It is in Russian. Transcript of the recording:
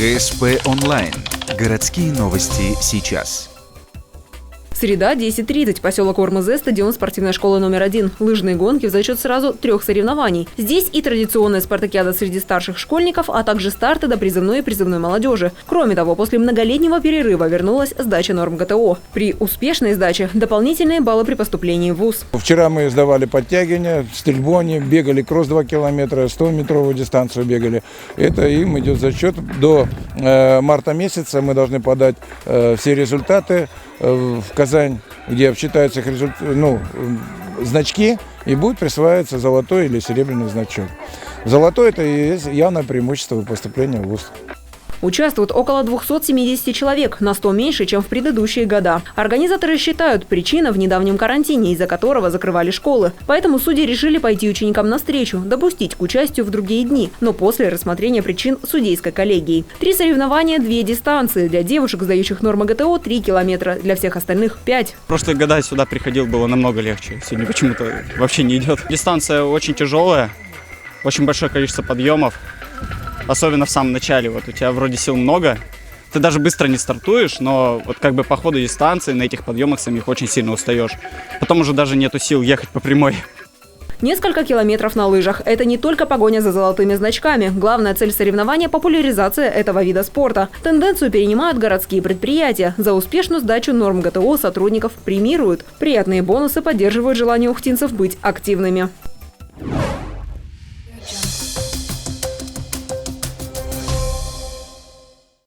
ГСП онлайн. Городские новости сейчас. Среда, 10:30. Поселок Ормызе, стадион спортивной школы номер 1. Лыжные гонки за счет сразу 3 соревнований. Здесь и традиционная спартакиада среди старших школьников, а также старты до призывной и призывной молодежи. Кроме того, после многолетнего перерыва вернулась сдача норм ГТО. При успешной сдаче дополнительные баллы при поступлении в вуз. Вчера мы сдавали подтягивания, стрельбони, бегали кросс 2 километра, 100-метровую дистанцию бегали. Это им идет зачет. До марта месяца мы должны подать все результаты в Казань, где считаются их значки, и будет присваиваться золотой или серебряный значок. Золотой – это и есть явное преимущество поступления в вуз. Участвуют около 270 человек, на 100 меньше, чем в предыдущие года. Организаторы считают, причина в недавнем карантине, из-за которого закрывали школы. Поэтому судьи решили пойти ученикам навстречу, допустить к участию в другие дни, но после рассмотрения причин судейской коллегией. 3 соревнования, 2 дистанции. Для девушек, сдающих нормы ГТО, 3 километра, для всех остальных 5. В прошлые года я сюда приходил, было намного легче. Сегодня почему-то вообще не идет. Дистанция очень тяжелая, очень большое количество подъемов. Особенно в самом начале, вот у тебя вроде сил много, ты даже быстро не стартуешь, но вот как бы по ходу дистанции на этих подъемах самих очень сильно устаешь. Потом уже даже нету сил ехать по прямой. Несколько километров на лыжах – это не только погоня за золотыми значками. Главная цель соревнования – популяризация этого вида спорта. Тенденцию перенимают городские предприятия. За успешную сдачу норм ГТО сотрудников премируют. Приятные бонусы поддерживают желание ухтинцев быть активными.